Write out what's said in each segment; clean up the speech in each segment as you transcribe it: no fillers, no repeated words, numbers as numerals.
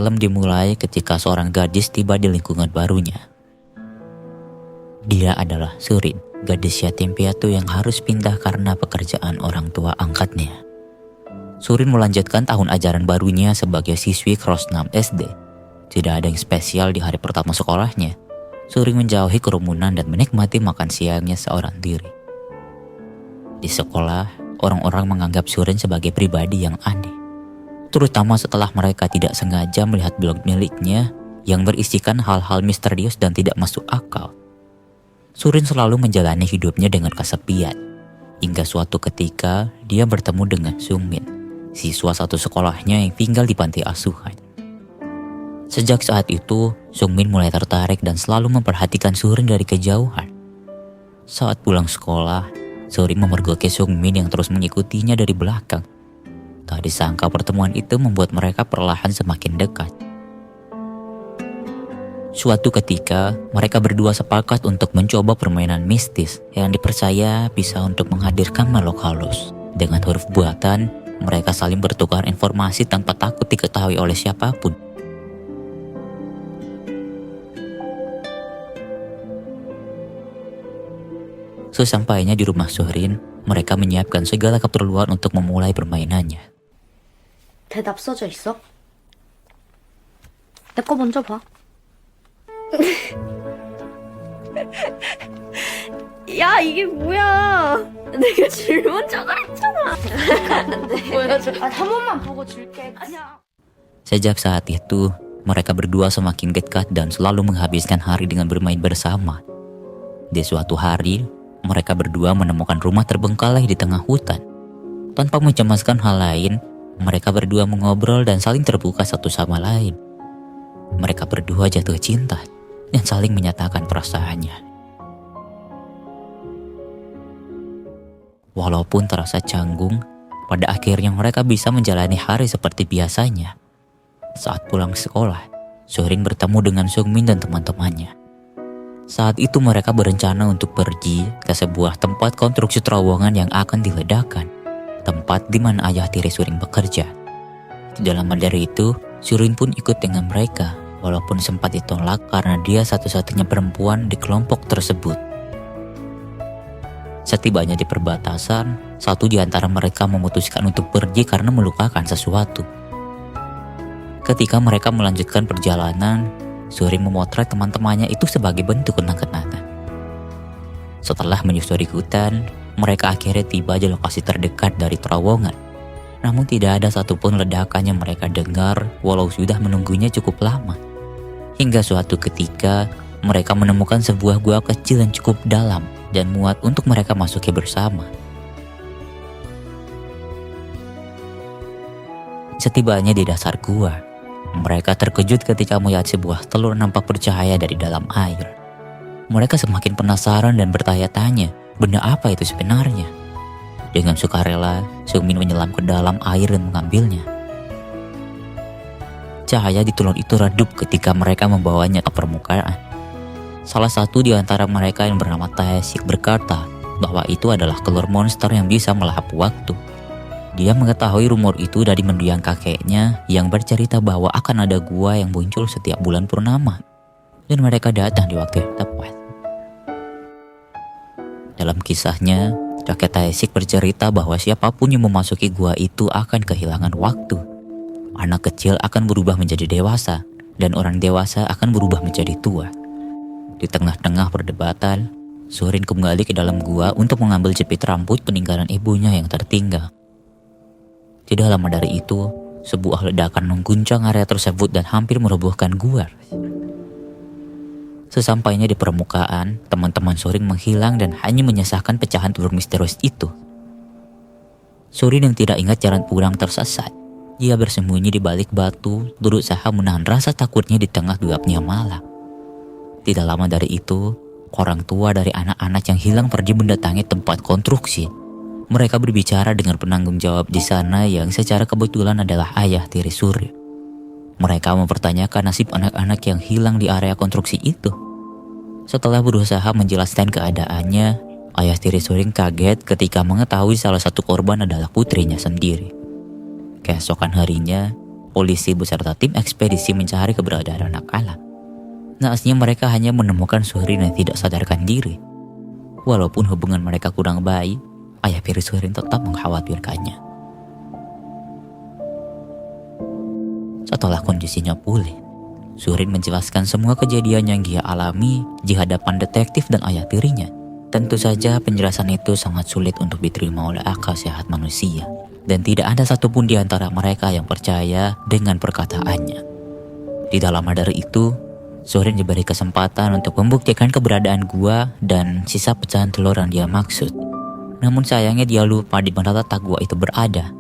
film dimulai ketika seorang gadis tiba di lingkungan barunya. Dia adalah Surin, gadis yatim piatu yang harus pindah karena pekerjaan orang tua angkatnya. Surin melanjutkan tahun ajaran barunya sebagai siswi kelas 6 SD. Tidak ada yang spesial di hari pertama sekolahnya. Surin menjauhi kerumunan dan menikmati makan siangnya seorang diri. Di sekolah, orang-orang menganggap Surin sebagai pribadi yang aneh. Terutama setelah mereka tidak sengaja melihat blog miliknya yang berisikan hal-hal misterius dan tidak masuk akal. Surin selalu menjalani hidupnya dengan kesepian. Hingga suatu ketika dia bertemu dengan Sungmin, siswa satu sekolahnya yang tinggal di panti asuhan. Sejak saat itu, Sungmin mulai tertarik dan selalu memperhatikan Surin dari kejauhan. Saat pulang sekolah, Surin memergoki Sungmin yang terus mengikutinya dari belakang. Tak disangka pertemuan itu membuat mereka perlahan semakin dekat. Suatu ketika, mereka berdua sepakat untuk mencoba permainan mistis yang dipercaya bisa untuk menghadirkan makhluk halus. Dengan huruf buatan, mereka saling bertukar informasi tanpa takut diketahui oleh siapapun. Sesampainya di rumah Surin, mereka menyiapkan segala keperluan untuk memulai permainannya. 대답 써져 있어? 내 거 먼저 봐. 야, 이게 뭐야? 내가 질문 적을 했잖아. 보여줘. 한 번만 보고 줄게. 아니야. Sejak saat itu, mereka berdua semakin dekat dan selalu menghabiskan hari dengan bermain bersama. Di suatu hari, mereka berdua menemukan rumah terbengkalai di tengah hutan. Tanpa mencemaskan hal lain, mereka berdua mengobrol dan saling terbuka satu sama lain. Mereka berdua jatuh cinta dan saling menyatakan perasaannya. Walaupun terasa canggung, pada akhirnya mereka bisa menjalani hari seperti biasanya. Saat pulang sekolah, Surin bertemu dengan Sungmin dan teman-temannya. Saat itu mereka berencana untuk pergi ke sebuah tempat konstruksi terowongan yang akan diledakkan. Tempat di mana ayah tiri Surin bekerja. Tidak lama dari itu, Surin pun ikut dengan mereka, walaupun sempat ditolak karena dia satu-satunya perempuan di kelompok tersebut. Setibanya di perbatasan, satu di antara mereka memutuskan untuk pergi karena melukakan sesuatu. Ketika mereka melanjutkan perjalanan, Surin memotret teman-temannya itu sebagai bentuk kenang-kenangan. Setelah menyusuri hutan, mereka akhirnya tiba di lokasi terdekat dari terowongan. Namun tidak ada satupun ledakan yang mereka dengar walau sudah menunggunya cukup lama. Hingga suatu ketika, mereka menemukan sebuah gua kecil yang cukup dalam dan muat untuk mereka masuki bersama. Setibanya di dasar gua, mereka terkejut ketika melihat sebuah telur nampak bercahaya dari dalam air. Mereka semakin penasaran dan bertanya-tanya, benda apa itu sebenarnya? Dengan sukarela, Sungmin menyelam ke dalam air dan mengambilnya. Cahaya di telur itu redup ketika mereka membawanya ke permukaan. Salah satu di antara mereka yang bernama Taesik berkata bahwa itu adalah telur monster yang bisa melahap waktu. Dia mengetahui rumor itu dari mendiang kakeknya yang bercerita bahwa akan ada gua yang muncul setiap bulan purnama. Dan mereka datang di waktu yang tepat. Dalam kisahnya, kakek Taesik bercerita bahwa siapapun yang memasuki gua itu akan kehilangan waktu. Anak kecil akan berubah menjadi dewasa, dan orang dewasa akan berubah menjadi tua. Di tengah-tengah perdebatan, Surin kembali ke dalam gua untuk mengambil jepit rambut peninggalan ibunya yang tertinggal. Tidak lama dari itu, sebuah ledakan mengguncang area tersebut dan hampir merobohkan gua. Sesampainya di permukaan, teman-teman Surin menghilang dan hanya menyisakan pecahan telur misterius itu. Surin yang tidak ingat jalan pulang tersesat. Dia bersembunyi di balik batu, berusaha menahan rasa takutnya di tengah gelapnya malam. Tidak lama dari itu, orang tua dari anak-anak yang hilang pergi mendatangi tempat konstruksi. Mereka berbicara dengan penanggung jawab di sana yang secara kebetulan adalah ayah tiri Surin. Mereka mempertanyakan nasib anak-anak yang hilang di area konstruksi itu. Setelah berusaha menjelaskan keadaannya, ayah tiri Surin kaget ketika mengetahui salah satu korban adalah putrinya sendiri. Keesokan harinya, polisi beserta tim ekspedisi mencari keberadaan anak anak. Naasnya mereka hanya menemukan Surin yang tidak sadarkan diri. Walaupun hubungan mereka kurang baik, ayah tiri Surin tetap mengkhawatirkannya. Setelah kondisinya pulih, Surin menjelaskan semua kejadian yang dia alami di hadapan detektif dan ayah tirinya. Tentu saja penjelasan itu sangat sulit untuk diterima oleh akal sehat manusia. Dan tidak ada satupun di antara mereka yang percaya dengan perkataannya. Di dalam dari itu, Surin diberi kesempatan untuk membuktikan keberadaan gua dan sisa pecahan telur yang dia maksud. Namun sayangnya dia lupa di mana letak gua itu berada.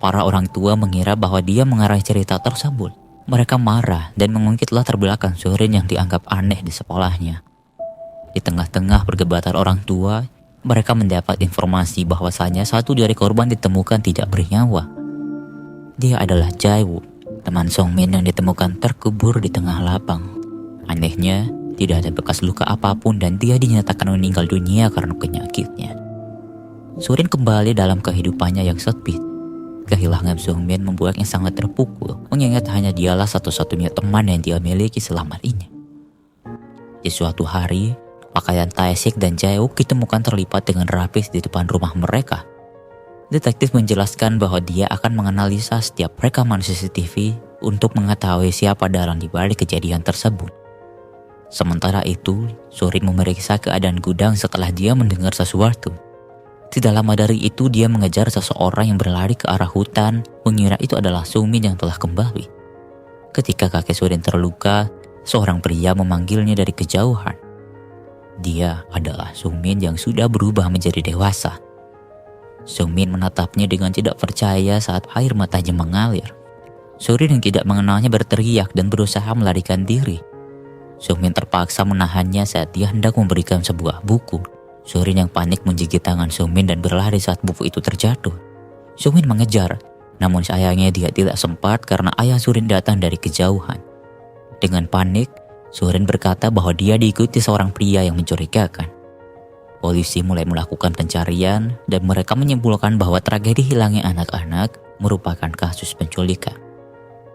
Para orang tua mengira bahwa dia mengarang cerita tersebut. Mereka marah dan mengungkit latar belakang Surin yang dianggap aneh di sekolahnya. Di tengah-tengah perdebatan orang tua, mereka mendapat informasi bahwasanya satu dari korban ditemukan tidak bernyawa. Dia adalah Jae-wook, teman Song-min yang ditemukan terkubur di tengah lapang. Anehnya, tidak ada bekas luka apapun dan dia dinyatakan meninggal dunia karena penyakitnya. Surin kembali dalam kehidupannya yang sepi. Kehilangan Song-min membuatnya sangat terpukul, mengingat hanya dialah satu-satunya teman yang dia miliki selama ini. Di suatu hari, pakaian Tae-sik dan Jae-wook ditemukan terlipat dengan rapi di depan rumah mereka. Detektif menjelaskan bahwa dia akan menganalisa setiap rekaman CCTV untuk mengetahui siapa dalang di balik kejadian tersebut. Sementara itu, Surin memeriksa keadaan gudang setelah dia mendengar sesuatu. Tidak lama dari itu dia mengejar seseorang yang berlari ke arah hutan, mengira itu adalah Sung-min yang telah kembali. Ketika kakek Surin terluka, seorang pria memanggilnya dari kejauhan. Dia adalah Sung-min yang sudah berubah menjadi dewasa. Sung-min menatapnya dengan tidak percaya saat air matanya mengalir. Surin yang tidak mengenalnya berteriak dan berusaha melarikan diri. Sung-min terpaksa menahannya saat dia hendak memberikan sebuah buku. Surin yang panik menggigit tangan Sung-min dan berlari saat buku itu terjatuh. Sung-min mengejar, namun sayangnya dia tidak sempat karena ayah Surin datang dari kejauhan. Dengan panik, Surin berkata bahwa dia diikuti seorang pria yang mencurigakan. Polisi mulai melakukan pencarian dan mereka menyimpulkan bahwa tragedi hilangnya anak-anak merupakan kasus penculikan.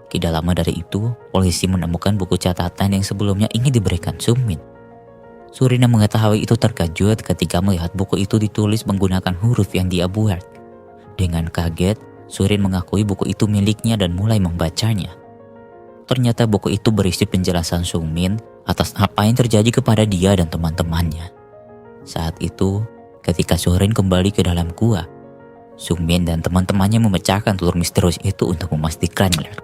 Tidak lama dari itu, polisi menemukan buku catatan yang sebelumnya ingin diberikan Sung-min. Surin yang mengetahui itu terkejut ketika melihat buku itu ditulis menggunakan huruf yang dia buat. Dengan kaget, Surin mengakui buku itu miliknya dan mulai membacanya. Ternyata buku itu berisi penjelasan Sung-min atas apa yang terjadi kepada dia dan teman-temannya. Saat itu, ketika Surin kembali ke dalam gua, Sung-min dan teman-temannya memecahkan telur misterius itu untuk memastikannya.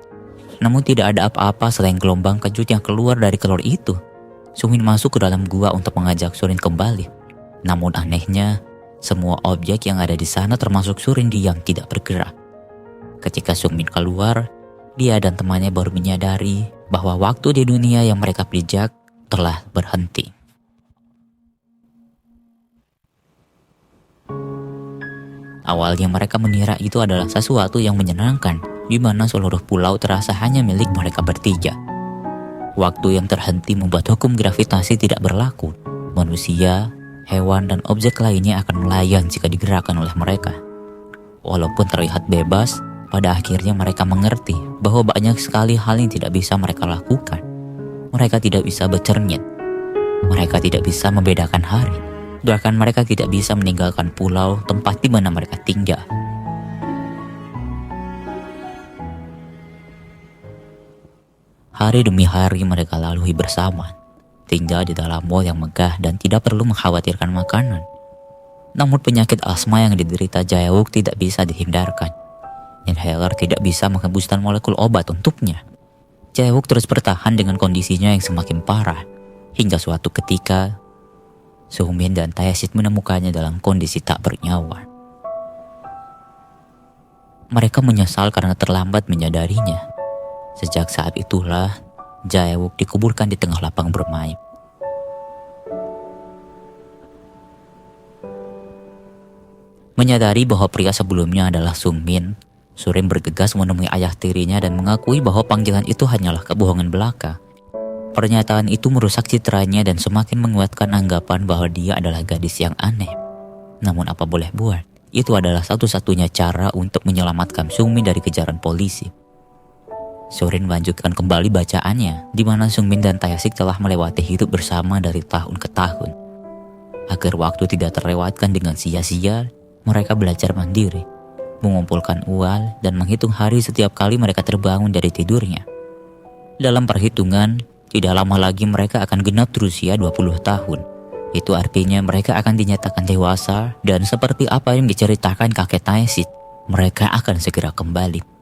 Namun tidak ada apa-apa selain gelombang kejut yang keluar dari telur itu. Sung-min masuk ke dalam gua untuk mengajak Surin kembali. Namun anehnya, semua objek yang ada di sana termasuk Surin yang tidak bergerak. Ketika Sung-min keluar, dia dan temannya baru menyadari bahwa waktu di dunia yang mereka pijak telah berhenti. Awalnya mereka mengira itu adalah sesuatu yang menyenangkan, di mana seluruh pulau terasa hanya milik mereka bertiga. Waktu yang terhenti membuat hukum gravitasi tidak berlaku. Manusia, hewan, dan objek lainnya akan melayang jika digerakkan oleh mereka. Walaupun terlihat bebas, pada akhirnya mereka mengerti bahwa banyak sekali hal yang tidak bisa mereka lakukan. Mereka tidak bisa bercermin. Mereka tidak bisa membedakan hari. Bahkan mereka tidak bisa meninggalkan pulau tempat di mana mereka tinggal. Hari demi hari mereka lalui bersama, tinggal di dalam mall yang megah dan tidak perlu mengkhawatirkan makanan. Namun penyakit asma yang diderita Jae-wook tidak bisa dihindarkan. Inhaler tidak bisa menghembuskan molekul obat untuknya. Jae-wook terus bertahan dengan kondisinya yang semakin parah, hingga suatu ketika, Sung-min dan Tae-sik menemukannya dalam kondisi tak bernyawa. Mereka menyesal karena terlambat menyadarinya. Sejak saat itulah, Jae-wook dikuburkan di tengah lapang bermain. Menyadari bahwa pria sebelumnya adalah Sung-min, Surin bergegas menemui ayah tirinya dan mengakui bahwa panggilan itu hanyalah kebohongan belaka. Pernyataan itu merusak citranya dan semakin menguatkan anggapan bahwa dia adalah gadis yang aneh. Namun apa boleh buat, itu adalah satu-satunya cara untuk menyelamatkan Sung-min dari kejaran polisi. Surin melanjutkan kembali bacaannya, di mana Sungmin dan Tae-sik telah melewati hidup bersama dari tahun ke tahun. Agar waktu tidak terlewatkan dengan sia-sia, mereka belajar mandiri, mengumpulkan uang dan menghitung hari setiap kali mereka terbangun dari tidurnya. Dalam perhitungan, tidak lama lagi mereka akan genap berusia 20 tahun. Itu artinya mereka akan dinyatakan dewasa dan seperti apa yang diceritakan kakek Tae-sik, mereka akan segera kembali.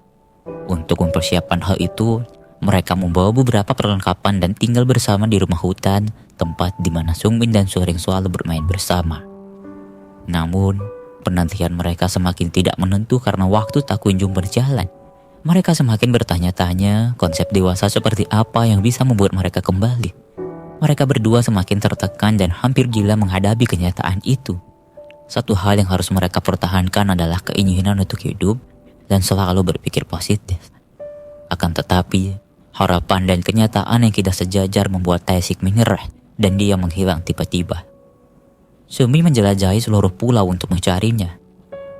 Untuk mempersiapkan hal itu, mereka membawa beberapa perlengkapan dan tinggal bersama di rumah hutan, tempat di mana Sungmin dan Suring selalu bermain bersama. Namun, penantian mereka semakin tidak menentu karena waktu tak kunjung berjalan. Mereka semakin bertanya-tanya konsep dewasa seperti apa yang bisa membuat mereka kembali. Mereka berdua semakin tertekan dan hampir gila menghadapi kenyataan itu. Satu hal yang harus mereka pertahankan adalah keinginan untuk hidup dan selalu berpikir positif. Akan tetapi, harapan dan kenyataan yang tidak sejajar membuat Tae-sik menyerah dan dia menghilang tiba-tiba. Sumi menjelajahi seluruh pulau untuk mencarinya.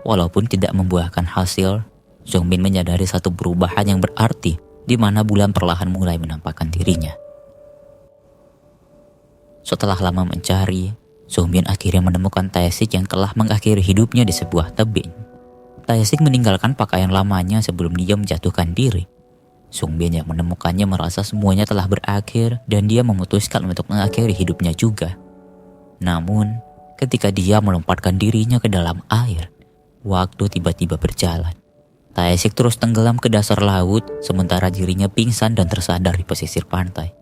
Walaupun tidak membuahkan hasil, Sungmin menyadari satu perubahan yang berarti di mana bulan perlahan mulai menampakkan dirinya. Setelah lama mencari, Sungmin akhirnya menemukan Tae-sik yang telah mengakhiri hidupnya di sebuah tebing. Tae-sik meninggalkan pakaian lamanya sebelum dia menjatuhkan diri. Sungmin yang menemukannya merasa semuanya telah berakhir dan dia memutuskan untuk mengakhiri hidupnya juga. Namun, ketika dia melompatkan dirinya ke dalam air, waktu tiba-tiba berjalan. Tae-sik terus tenggelam ke dasar laut sementara dirinya pingsan dan tersadar di pesisir pantai.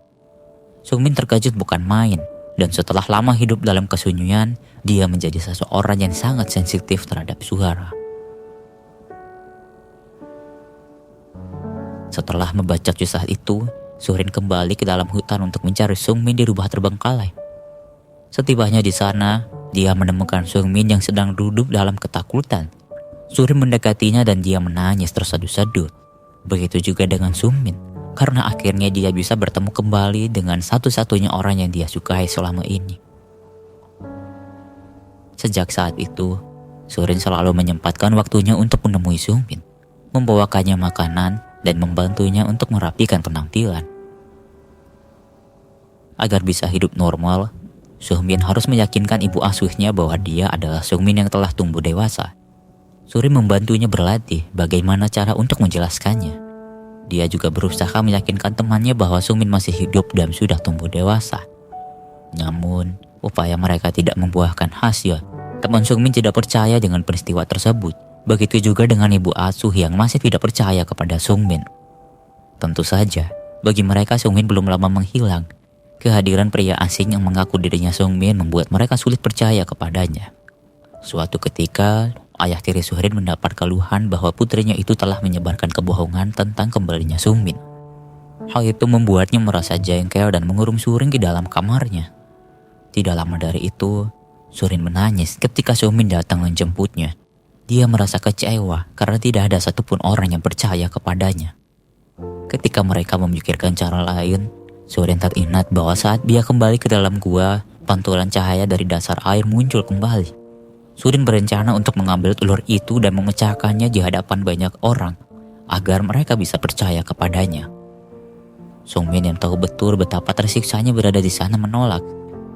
Sungmin terkejut bukan main dan setelah lama hidup dalam kesunyian, dia menjadi seseorang yang sangat sensitif terhadap suara. Setelah membaca kisah itu, Surin kembali ke dalam hutan untuk mencari Sungmin di rumah terbengkalai. Setibanya di sana, dia menemukan Sungmin yang sedang duduk dalam ketakutan. Surin mendekatinya dan dia menangis terseduh-seduh. Begitu juga dengan Sungmin, karena akhirnya dia bisa bertemu kembali dengan satu-satunya orang yang dia sukai selama ini. Sejak saat itu, Surin selalu menyempatkan waktunya untuk menemui Sungmin, membawakannya makanan, dan membantunya untuk merapikan penampilan. Agar bisa hidup normal, Sungmin harus meyakinkan ibu asuhnya bahwa dia adalah Sungmin yang telah tumbuh dewasa. Surin membantunya berlatih bagaimana cara untuk menjelaskannya. Dia juga berusaha meyakinkan temannya bahwa Sungmin masih hidup dan sudah tumbuh dewasa. Namun, upaya mereka tidak membuahkan hasil. Teman Sungmin tidak percaya dengan peristiwa tersebut. Begitu juga dengan ibu asuh yang masih tidak percaya kepada Sungmin. Tentu saja, bagi mereka Sungmin belum lama menghilang. Kehadiran pria asing yang mengaku dirinya Sungmin membuat mereka sulit percaya kepadanya. Suatu ketika, ayah tiri Surin mendapat keluhan bahwa putrinya itu telah menyebarkan kebohongan tentang kembalinya Sungmin. Hal itu membuatnya merasa jengkel dan mengurung Surin di dalam kamarnya. Tidak lama dari itu, Surin menangis ketika Sungmin datang menjemputnya. Dia merasa kecewa karena tidak ada satupun orang yang percaya kepadanya. Ketika mereka memikirkan cara lain, Surin teringat bahwa saat dia kembali ke dalam gua, pantulan cahaya dari dasar air muncul kembali. Surin berencana untuk mengambil telur itu dan memecahkannya di hadapan banyak orang, agar mereka bisa percaya kepadanya. Sungmin yang tahu betul betapa tersiksanya berada di sana menolak.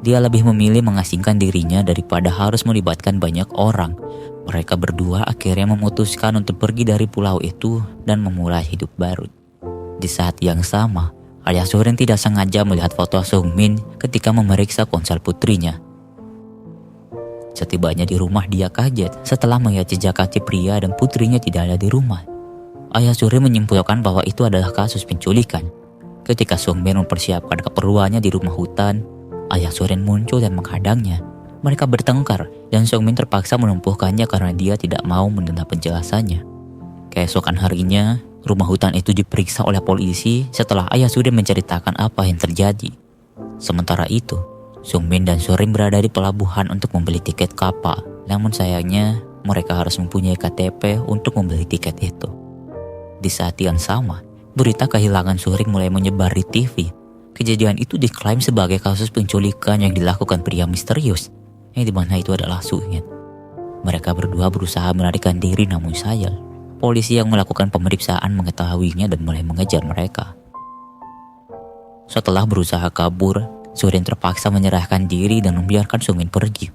Dia lebih memilih mengasingkan dirinya daripada harus melibatkan banyak orang. Mereka berdua akhirnya memutuskan untuk pergi dari pulau itu dan memulai hidup baru. Di saat yang sama, ayah Surin tidak sengaja melihat foto Sungmin ketika memeriksa ponsel putrinya. Setibanya di rumah dia kaget setelah melihat jejak kaki pria dan putrinya tidak ada di rumah. Ayah Surin menyimpulkan bahwa itu adalah kasus penculikan. Ketika Sungmin mempersiapkan keperluannya di rumah hutan, ayah Surin muncul dan menghadangnya. Mereka bertengkar dan Sungmin terpaksa melumpuhkannya karena dia tidak mau mendengar penjelasannya. Keesokan harinya, rumah hutan itu diperiksa oleh polisi setelah ayah Surin menceritakan apa yang terjadi. Sementara itu, Sungmin dan Surin berada di pelabuhan untuk membeli tiket kapal. Namun sayangnya, mereka harus mempunyai KTP untuk membeli tiket itu. Di saat yang sama, berita kehilangan Surin mulai menyebar di TV. Kejadian itu diklaim sebagai kasus penculikan yang dilakukan pria misterius, yang dimana itu adalah Sungmin. Mereka berdua berusaha melarikan diri namun sayang. polisi yang melakukan pemeriksaan mengetahuinya dan mulai mengejar mereka. Setelah berusaha kabur, Surin terpaksa menyerahkan diri dan membiarkan Sungmin pergi.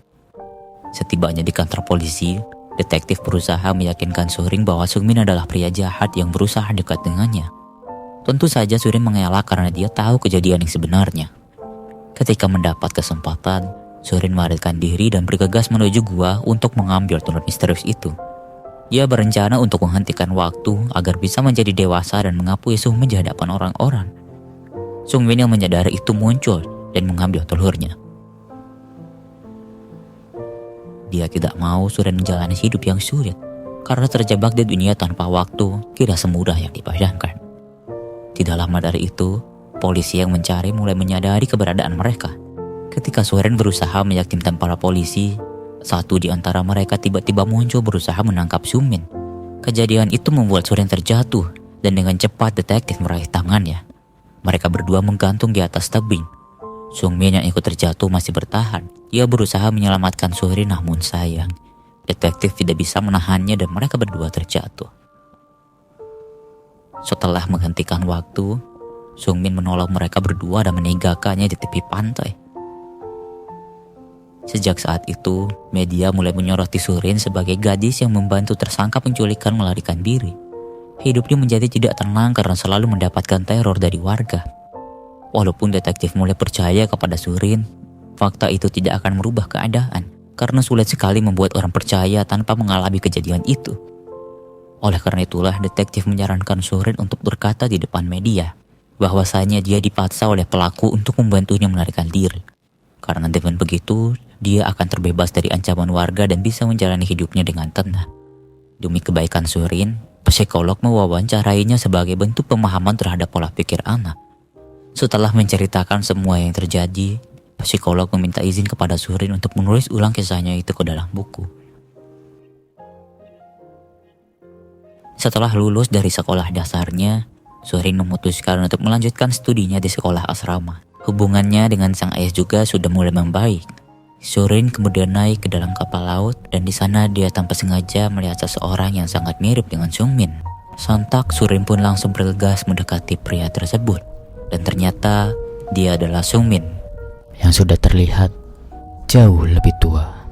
Setibanya di kantor polisi, detektif berusaha meyakinkan Surin bahwa Sungmin adalah pria jahat yang berusaha dekat dengannya. Tentu saja Surin mengelak karena dia tahu kejadian yang sebenarnya. Ketika mendapat kesempatan, Surin melarikan diri dan bergegas menuju gua untuk mengambil telur misterius itu. Dia berencana untuk menghentikan waktu agar bisa menjadi dewasa dan mengakui Sungmin di hadapan orang-orang. Sungmin yang menyadari itu muncul dan mengambil telurnya. Dia tidak mau Surin menjalani hidup yang sulit karena terjebak di dunia tanpa waktu tidak semudah yang dibayangkan. Tidak lama dari itu, polisi yang mencari mulai menyadari keberadaan mereka. Ketika Surin berusaha meyakinkan para polisi, satu di antara mereka tiba-tiba muncul berusaha menangkap Sungmin. Kejadian itu membuat Surin terjatuh dan dengan cepat detektif meraih tangannya. Mereka berdua menggantung di atas tebing. Sungmin yang ikut terjatuh masih bertahan. Ia berusaha menyelamatkan Surin, namun sayang, detektif tidak bisa menahannya dan mereka berdua terjatuh. Setelah menghentikan waktu, Sungmin menolong mereka berdua dan meninggalkannya di tepi pantai. Sejak saat itu, media mulai menyoroti Surin sebagai gadis yang membantu tersangka penculikan melarikan diri. Hidupnya menjadi tidak tenang karena selalu mendapatkan teror dari warga. Walaupun detektif mulai percaya kepada Surin, fakta itu tidak akan merubah keadaan karena sulit sekali membuat orang percaya tanpa mengalami kejadian itu. Oleh karena itulah detektif menyarankan Surin untuk berkata di depan media bahwasanya dia dipaksa oleh pelaku untuk membantunya melarikan diri. Karena dengan begitu, dia akan terbebas dari ancaman warga dan bisa menjalani hidupnya dengan tenang. Demi kebaikan Surin, psikolog mewawancarainya sebagai bentuk pemahaman terhadap pola pikir anak. Setelah menceritakan semua yang terjadi, psikolog meminta izin kepada Surin untuk menulis ulang kisahnya itu ke dalam buku. Setelah lulus dari sekolah dasarnya, Surin memutuskan untuk melanjutkan studinya di sekolah asrama. Hubungannya dengan sang ayah juga sudah mulai membaik. Surin kemudian naik ke dalam kapal laut dan di sana dia tanpa sengaja melihat seseorang yang sangat mirip dengan Sungmin. Sontak Surin pun langsung bergegas mendekati pria tersebut dan ternyata dia adalah Sungmin yang sudah terlihat jauh lebih tua.